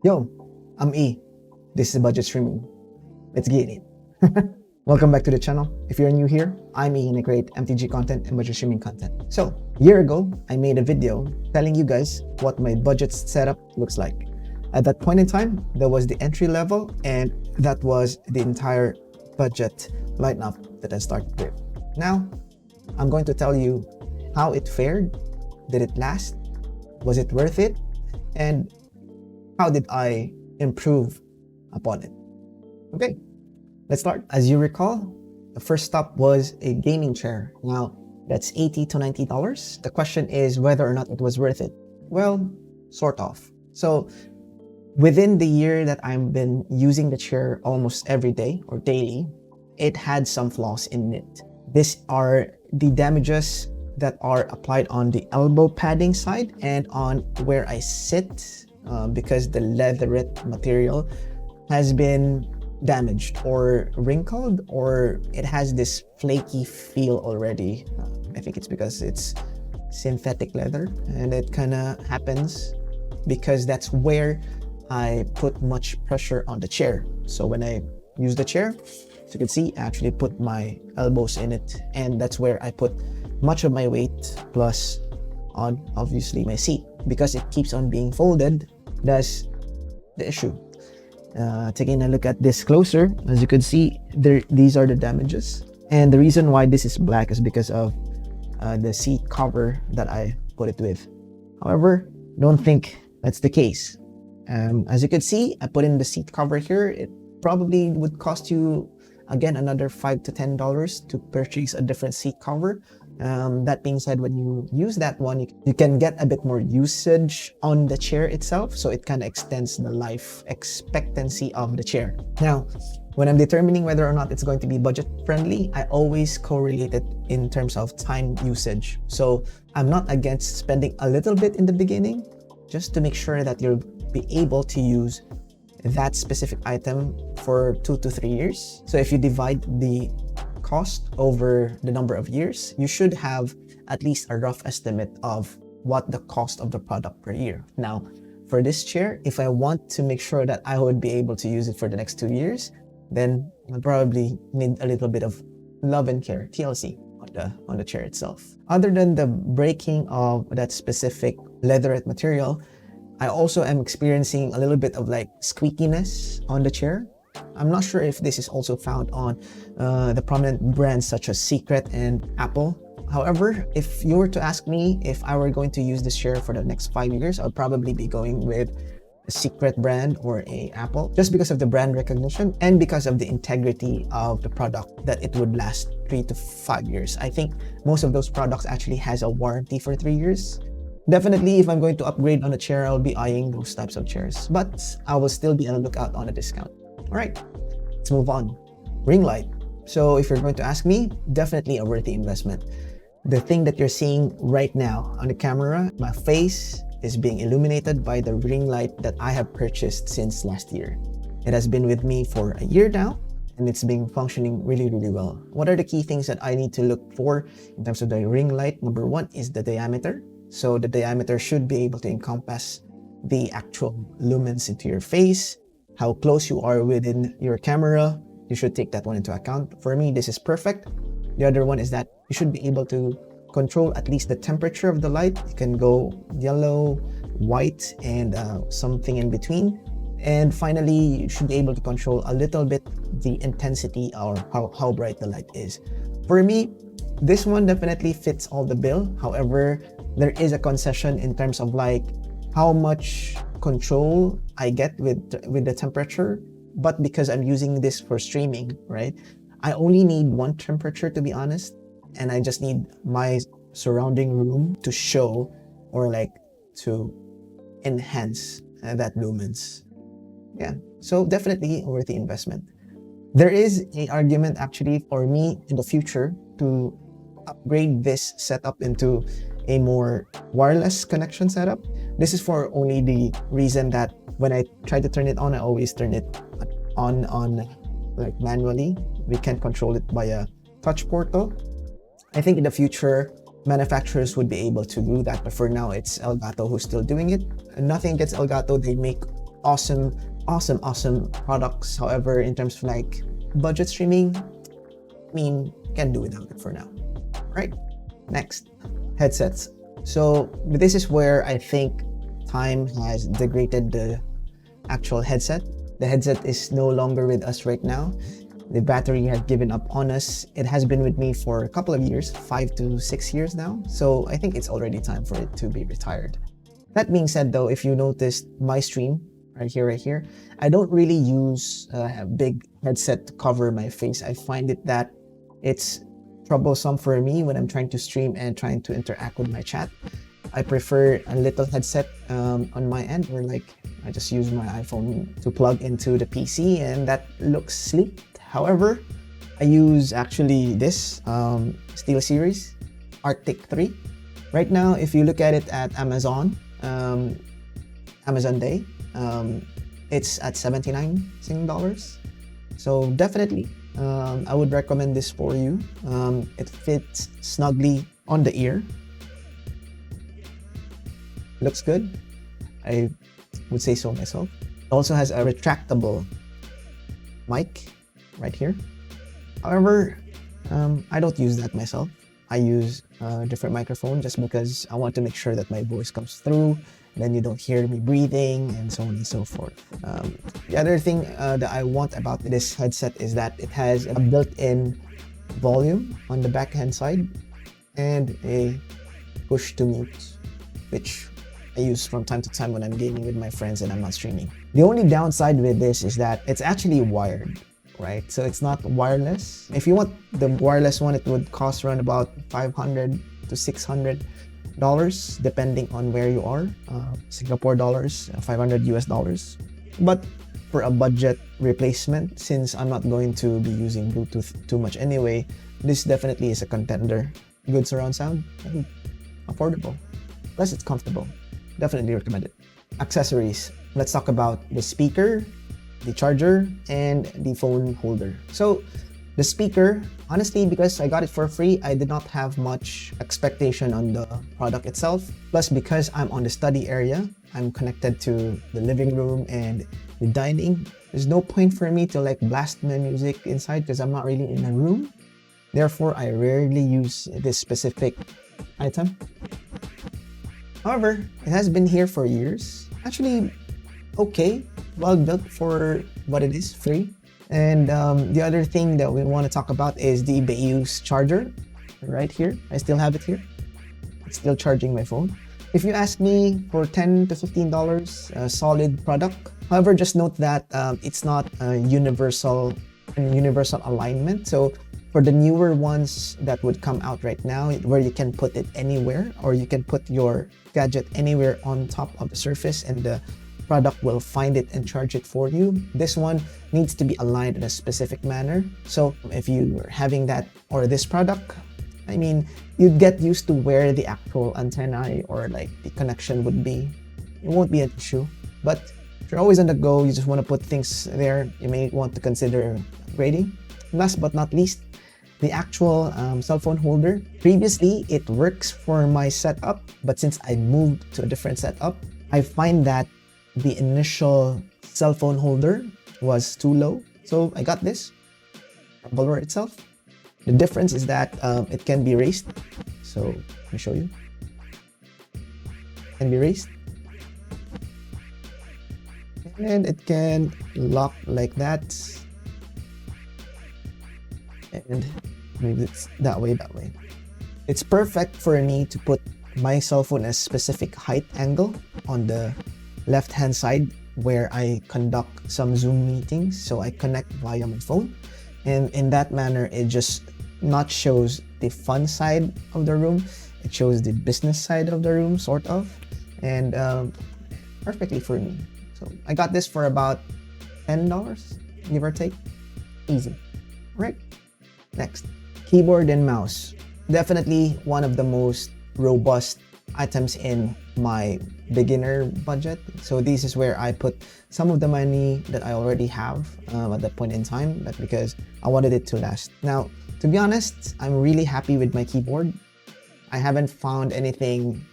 Yo, I'm E. This is Budget Streaming. Let's get it. Welcome back to the channel. If you're new here, I'm E and I create MTG content and budget streaming content. So, a year ago, I made a video telling you guys what my budget setup looks like. At that point in time, there was the entry level and that was the entire budget lineup that I started with. Now, I'm going to tell you how it fared. Did it last? Was it worth it? And how did I improve upon it? Okay, let's start. As you recall, the first stop was a gaming chair. Now, that's $80 to $90. The question is whether or not it was worth it. Well, sort of. So, within the year that I've been using the chair almost every day or daily, it had some flaws in it. These are the damages that are applied on the elbow padding side and on where I sit, because the leatherette material has been damaged or wrinkled, or it has this flaky feel already. I think it's because it's synthetic leather, and it kind of happens because that's where I put much pressure on the chair. So when I use the chair, as you can see, I actually put my elbows in it, and that's where I put much of my weight plus on obviously my seat. Because it keeps on being folded, that's the issue. Taking a look at this closer, as you can see, these are the damages. And the reason why this is black is because of the seat cover that I put it with. However, don't think that's the case. As you can see, I put in the seat cover here. It probably would cost you, again, another $5 to $10 to purchase a different seat cover. That being said, when you use that one, you can get a bit more usage on the chair itself, so it kind of extends the life expectancy of the chair. Now, when I'm determining whether or not it's going to be budget friendly, I always correlate it in terms of time usage. So I'm not against spending a little bit in the beginning, just to make sure that you'll be able to use that specific item for 2 to 3 years. So if you divide the cost over the number of years, you should have at least a rough estimate of what the cost of the product per year. Now, for this chair, if I want to make sure that I would be able to use it for the next 2 years, then I'll probably need a little bit of love and care, TLC, on the chair itself. Other than the breaking of that specific leatherette material, I also am experiencing a little bit of like squeakiness on the chair. I'm not sure if this is also found on the prominent brands such as Secret and Apple. However, if you were to ask me if I were going to use this chair for the next 5 years, I'll probably be going with a Secret brand or a Apple, just because of the brand recognition and because of the integrity of the product, that it would last 3 to 5 years. I think most of those products actually has a warranty for 3 years. Definitely, if I'm going to upgrade on a chair, I'll be eyeing those types of chairs, but I will still be on the lookout on a discount. All right, let's move on. Ring light. So if you're going to ask me, definitely a worthy investment. The thing that you're seeing right now on the camera, my face is being illuminated by the ring light that I have purchased since last year. It has been with me for a year now, and it's been functioning really, really well. What are the key things that I need to look for in terms of the ring light? Number one is the diameter. So the diameter should be able to encompass the actual lumens into your face. How close you are within your camera, you should take that one into account. For me, this is perfect. The other one is that you should be able to control at least the temperature of the light. You can go yellow, white, and something in between. And finally, you should be able to control a little bit the intensity or how bright the light is. For me, this one definitely fits all the bill. However, there is a concession in terms of like how much control I get with the temperature, but because I'm using this for streaming, right? I only need one temperature, to be honest, and I just need my surrounding room to show or like to enhance that lumens. Yeah, so definitely worth the investment. There is an argument actually for me in the future to upgrade this setup into a more wireless connection setup. This is for only the reason that when I try to turn it on, I always turn it on like manually. We can't control it by a touch portal. I think in the future, manufacturers would be able to do that, but for now, it's Elgato who's still doing it. And nothing against Elgato, they make awesome products. However, in terms of like budget streaming, I mean, can do without it for now. Right? Next, headsets. So this is where I think time has degraded the actual headset. The headset is no longer with us right now. The battery has given up on us. It has been with me for a couple of years, 5 to 6 years now. So I think it's already time for it to be retired. That being said though, if you noticed my stream right here, I don't really use a big headset to cover my face. I find it that it's troublesome for me when I'm trying to stream and trying to interact with my chat. I prefer a little headset on my end, or like I just use my iPhone to plug into the PC and that looks sleek. However, I use actually this SteelSeries Arctic 3. Right now, if you look at it at Amazon, Amazon Day, it's at $79. So definitely, I would recommend this for you. It fits snugly on the ear. Looks good. I would say so myself. It also has a retractable mic right here. However, I don't use that myself. I use a different microphone just because I want to make sure that my voice comes through, and then you don't hear me breathing and so on and so forth. The other thing that I want about this headset is that it has a built-in volume on the backhand side and a push to mute, which I use from time to time when I'm gaming with my friends and I'm not streaming. The only downside with this is that it's actually wired, right? So it's not wireless. If you want the wireless one, it would cost around about $500 to $600 depending on where you are. Singapore dollars, 500 US dollars. But for a budget replacement, since I'm not going to be using Bluetooth too much anyway, this definitely is a contender. Good surround sound, and affordable. Plus it's comfortable. Definitely recommend it. Accessories. Let's talk about the speaker, the charger, and the phone holder. So the speaker, honestly, because I got it for free, I did not have much expectation on the product itself. Plus, because I'm on the study area, I'm connected to the living room and the dining. There's no point for me to like blast my music inside because I'm not really in a room. Therefore, I rarely use this specific item. However, it has been here for years. Actually, okay, well built for what it is, free. And the other thing that we want to talk about is the Bayus charger right here. I still have it here. It's still charging my phone. If you ask me, for $10 to $15, a solid product. However, just note that it's not a universal alignment. So for the newer ones that would come out right now, where you can put it anywhere, or you can put your gadget anywhere on top of the surface and the product will find it and charge it for you. This one needs to be aligned in a specific manner. So if you are having that or this product, I mean, you'd get used to where the actual antennae or like the connection would be. It won't be an issue. But if you're always on the go, you just want to put things there, you may want to consider upgrading. Last but not least, the actual cell phone holder. Previously, it works for my setup, but since I moved to a different setup, I find that the initial cell phone holder was too low. So I got this, Bulwer itself. The difference is that it can be raised. So let me show you. It can be raised. And it can lock like that. And move it that way. It's perfect for me to put my cell phone at a specific height angle on the left hand side where I conduct some Zoom meetings. So I connect via my phone, and in that manner it just not shows the fun side of the room, it shows the business side of the room, sort of, and perfectly for me. So I got this for about $10, give or take. Easy. Right. Next, keyboard and mouse. Definitely one of the most robust items in my beginner budget. So this is where I put some of the money that I already have at that point in time, but because I wanted it to last. Now, to be honest, I'm really happy with my keyboard. I haven't found anything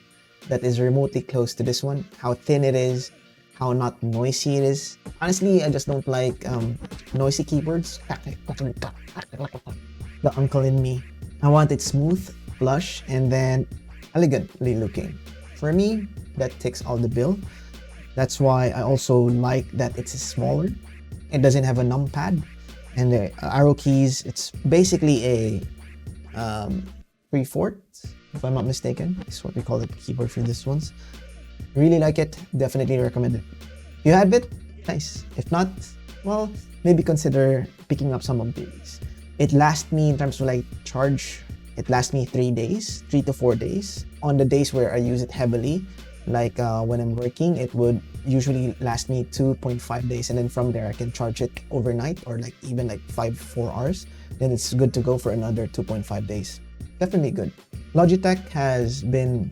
that is remotely close to this one. How thin it is, how not noisy it is. Honestly, I just don't like noisy keyboards. The uncle in me. I want it smooth, flush, and then elegantly looking. For me, that takes all the bill. That's why I also like that it's smaller. It doesn't have a numpad, and the arrow keys, it's basically a 3/4, if I'm not mistaken. Is what we call the keyboard for this ones. Really like it. Definitely recommend it. You have it? Nice. If not, well, maybe consider picking up some of these. It lasts me in terms of like charge. It lasts me 3 days, 3 to 4 days. On the days where I use it heavily, like when I'm working, it would usually last me 2.5 days, and then from there I can charge it overnight or like even like 4 hours. Then it's good to go for another 2.5 days. Definitely good. Logitech has been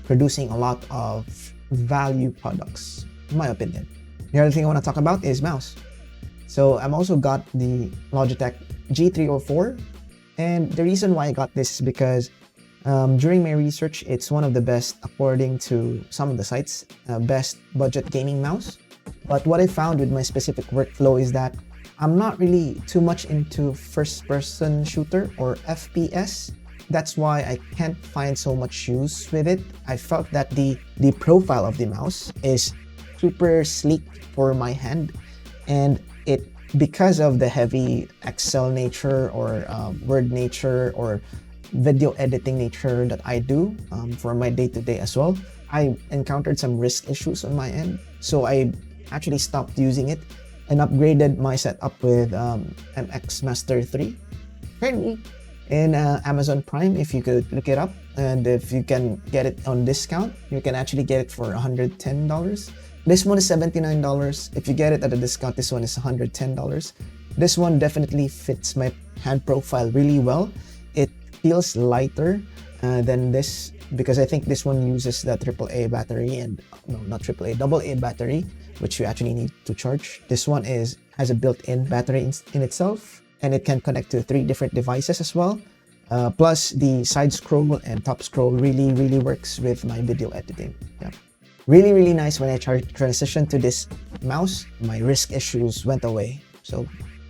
producing a lot of value products, in my opinion. The other thing I want to talk about is mouse. So I'm also got the Logitech G304, and the reason why I got this is because during my research, it's one of the best, according to some of the sites, best budget gaming mouse. But what I found with my specific workflow is that I'm not really too much into first-person shooter or FPS. That's why I can't find so much use with it. I felt that the profile of the mouse is super sleek for my hand, and it, because of the heavy Excel nature or Word nature or video editing nature that I do for my day-to-day as well, I encountered some risk issues on my end. So I actually stopped using it and upgraded my setup with MX Master 3. Currently in Amazon Prime, if you could look it up, and if you can get it on discount, you can actually get it for $110. This one is $79. If you get it at a discount, this one is $110. This one definitely fits my hand profile really well. It feels lighter than this, because I think this one uses the AAA battery, and no, not AAA, AA battery, which you actually need to charge. This one has a built-in battery in itself, and it can connect to 3 different devices as well. Plus the side scroll and top scroll really works with my video editing. Yeah. Really nice. When I transitioned to this mouse, my risk issues went away. So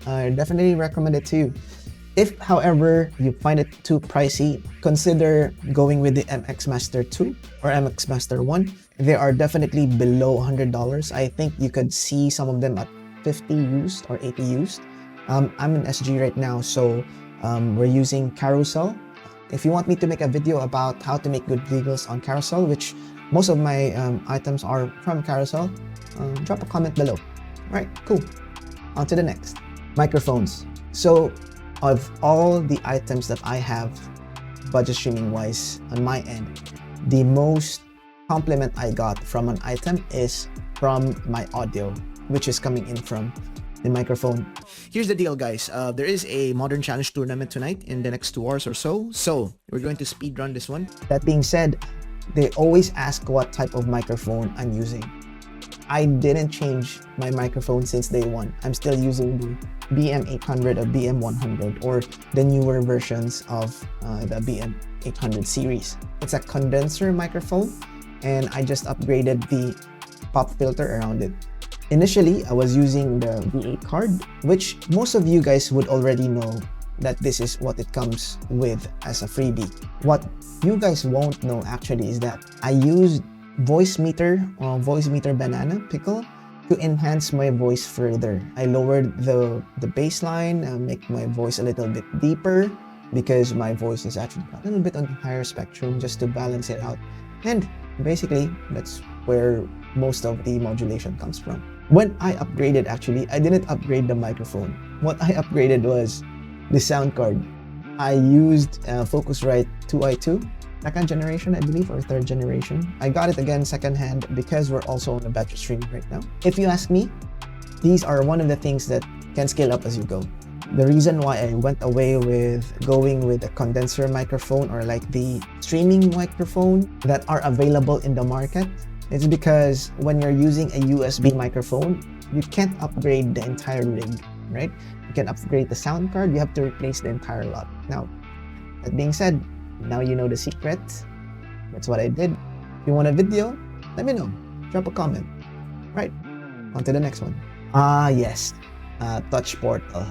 I definitely recommend it to you. If, however, you find it too pricey, consider going with the MX Master 2 or MX Master 1. They are definitely below $100. I think you could see some of them at 50 used or 80 used. I'm in SG right now, so we're using Carousel. If you want me to make a video about how to make good deals on Carousel, which most of my items are from Carousel, drop a comment below. Alright, cool. On to the next. Microphones. So of all the items that I have, budget streaming wise, on my end, the most compliment I got from an item is from my audio, which is coming in from the microphone. Here's the deal, guys. There is a Modern Challenge tournament tonight in the next 2 hours or so. So we're going to speedrun this one. That being said, they always ask what type of microphone I'm using. I didn't change my microphone since day one. I'm still using the BM800 or BM100 or the newer versions of the BM800 series. It's a condenser microphone, and I just upgraded the pop filter around it. Initially, I was using the V8 card, which most of you guys would already know that this is what it comes with as a freebie. What you guys won't know actually is that I used Voicemeeter Banana Pickle to enhance my voice further. I lowered the baseline, make my voice a little bit deeper, because my voice is actually a little bit on the higher spectrum, just to balance it out. And basically, that's where most of the modulation comes from. When I upgraded, actually, I didn't upgrade the microphone. What I upgraded was the sound card. I used Focusrite 2i2, second generation, I believe, or third generation. I got it again secondhand because we're also on a budget streaming right now. If you ask me, these are one of the things that can scale up as you go. The reason why I went away with going with a condenser microphone or like the streaming microphone that are available in the market, it's because when you're using a USB microphone, you can't upgrade the entire rig, right? You can upgrade the sound card, you have to replace the entire lot. Now, that being said, now you know the secret. That's what I did. If you want a video, let me know. Drop a comment. Right, on to the next one. Yes, Touch Portal.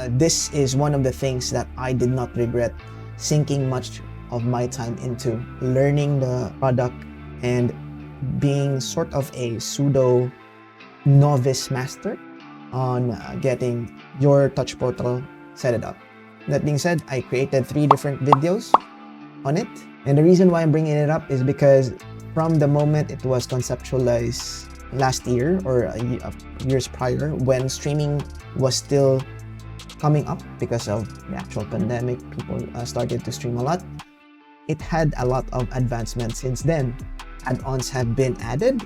This is one of the things that I did not regret sinking much of my time into, learning the product and being sort of a pseudo novice master on getting your Touch Portal set it up. That being said, I created 3 different videos on it. And the reason why I'm bringing it up is because from the moment it was conceptualized last year or years prior, when streaming was still coming up because of the actual pandemic, people started to stream a lot. It had a lot of advancements since then. Add-ons have been added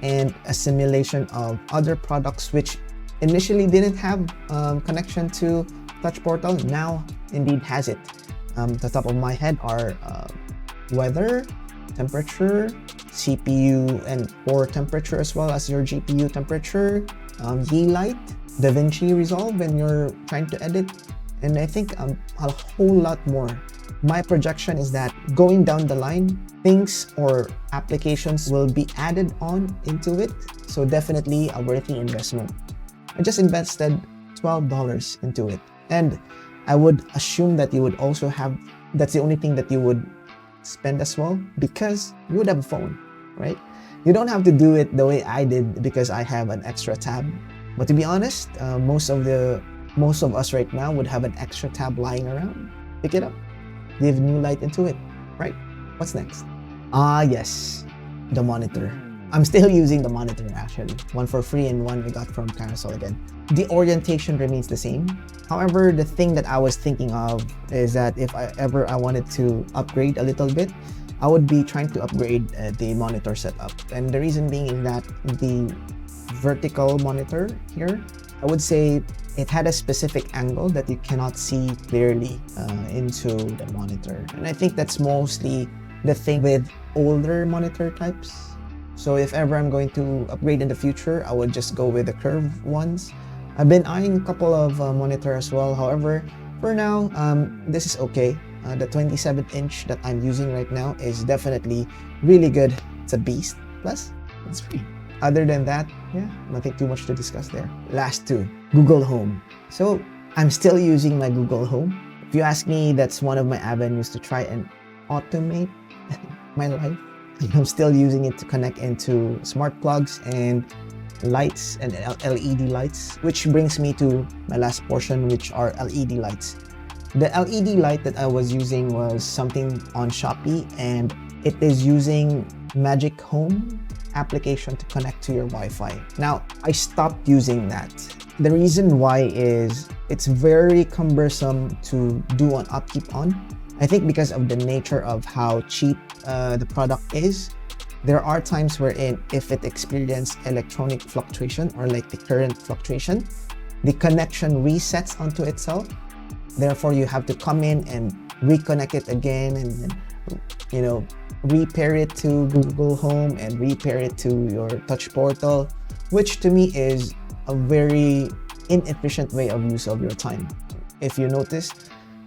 and a simulation of other products which initially didn't have connection to Touch Portal now indeed has it. The top of my head are weather, temperature, CPU and core temperature, as well as your GPU temperature, Yeelight, DaVinci Resolve when you're trying to edit, and I think a whole lot more. My projection is that going down the line, things or applications will be added on into it, so definitely a worthy investment. I just invested $12 into it, and I would assume that you would also have, that's the only thing that you would spend as well, because you would have a phone, right? You don't have to do it the way I did because I have an extra tab. But to be honest, most of us right now would have an extra tab lying around. Pick it up, give new light into it, right? What's next? Yes, the monitor. I'm still using the monitor actually. One for free and one I got from Carousel again. The orientation remains the same. However, the thing that I was thinking of is that if I wanted to upgrade a little bit, I would be trying to upgrade the monitor setup. And the reason being is that the vertical monitor here, I would say it had a specific angle that you cannot see clearly into the monitor. And I think that's mostly the thing with older monitor types. So if ever I'm going to upgrade in the future, I would just go with the curved ones. I've been eyeing a couple of monitor as well. However, for now, this is okay. The 27-inch that I'm using right now is definitely really good. It's a beast. Plus, it's free. Other than that, yeah, nothing too much to discuss there. Last 2, Google Home. So I'm still using my Google Home. If you ask me, that's one of my avenues to try and automate my life. I'm still using it to connect into smart plugs and lights and LED lights, which brings me to my last portion, which are LED lights. The LED light that I was using was something on Shopee, and it is using Magic Home application to connect to your Wi-Fi. Now, I stopped using that. The reason why is it's very cumbersome to do an upkeep on. I think because of the nature of how cheap the product is. There are times wherein if it experiences electronic fluctuation or like the current fluctuation, the connection resets onto itself. Therefore, you have to come in and reconnect it again and repair it to Google Home and repair it to your Touch Portal, which to me is a very inefficient way of use of your time. If you notice,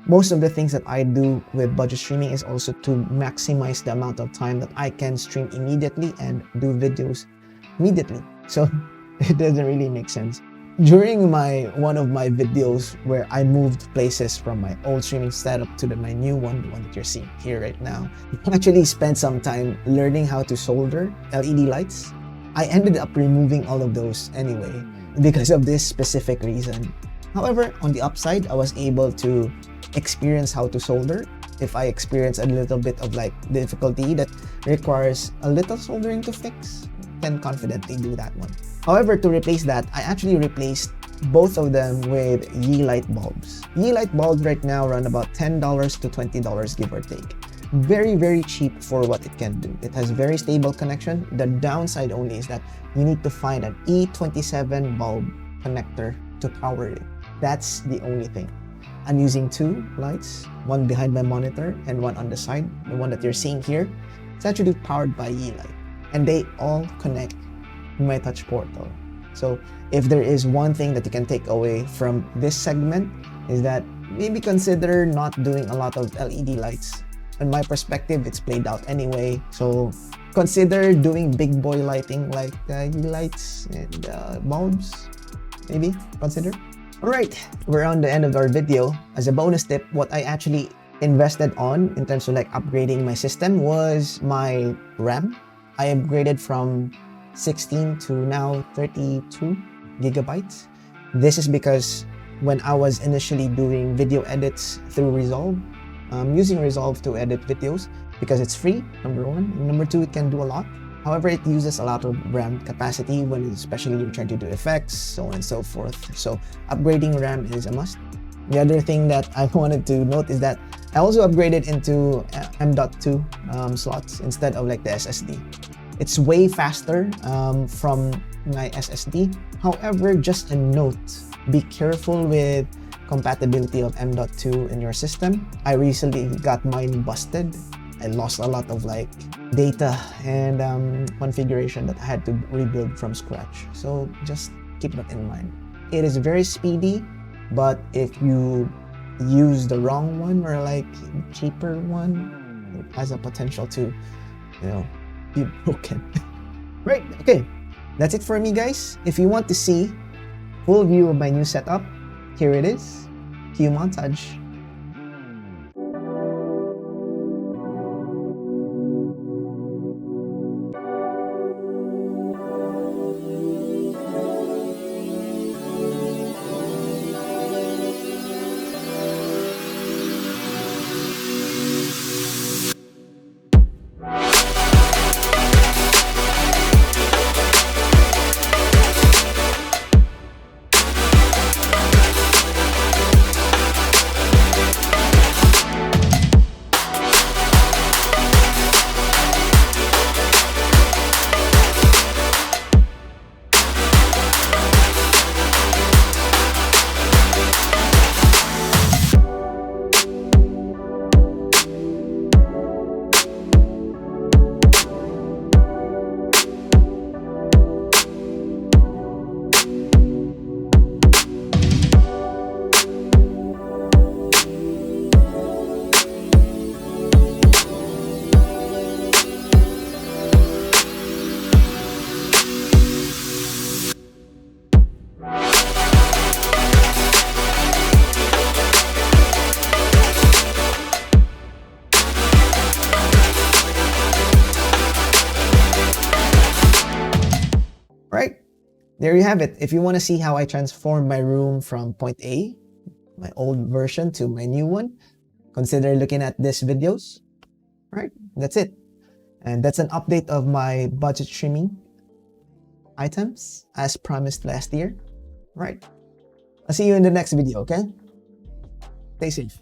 most of the things that I do with budget streaming is also to maximize the amount of time that I can stream immediately and do videos immediately. So it doesn't really make sense. During one of my videos where I moved places from my old streaming setup to my new one, the one that you're seeing here right now, I actually spent some time learning how to solder LED lights. I ended up removing all of those anyway because of this specific reason. However, on the upside, I was able to experience how to solder. If I experience a little bit of difficulty that requires a little soldering to fix, can confidently do that one. However, to replace that, I actually replaced both of them with Yeelight bulbs. Yeelight bulbs right now run about $10 to $20 give or take. Very, very cheap for what it can do. It has very stable connection. The downside only is that you need to find an E27 bulb connector to power it. That's the only thing. I'm using 2 lights, one behind my monitor and one on the side. The one that you're seeing here, it's actually powered by Yeelight, and they all connect to my Touch Portal. So if there is one thing that you can take away from this segment is that maybe consider not doing a lot of LED lights. In my perspective, it's played out anyway, so consider doing big boy lighting like lights and bulbs. Maybe consider. Alright, we're on the end of our video. As a bonus tip, what I actually invested on in terms of like upgrading my system was my RAM. I upgraded from 16 to now 32 gigabytes. This is because when I was initially doing video edits through Resolve, using Resolve to edit videos because it's free, number one. And number two, it can do a lot. However, it uses a lot of RAM capacity when especially you're trying to do effects, so on and so forth. So upgrading RAM is a must. The other thing that I wanted to note is that I also upgraded into M.2 slots instead of like the SSD. It's way faster from my SSD. However, just a note, be careful with compatibility of M.2 in your system. I recently got mine busted. I lost a lot of like data and configuration that I had to rebuild from scratch. So just keep that in mind. It is very speedy, but if you use the wrong one or like cheaper one, it has a potential to, be broken. Right, okay. That's it for me, guys. If you want to see full view of my new setup, here it is. Cue montage. Right, there you have it. If you want to see how I transformed my room from point A, my old version, to my new one, consider looking at these videos. Right, that's it. And that's an update of my budget streaming items as promised last year. Right, I'll see you in the next video, okay? Stay safe.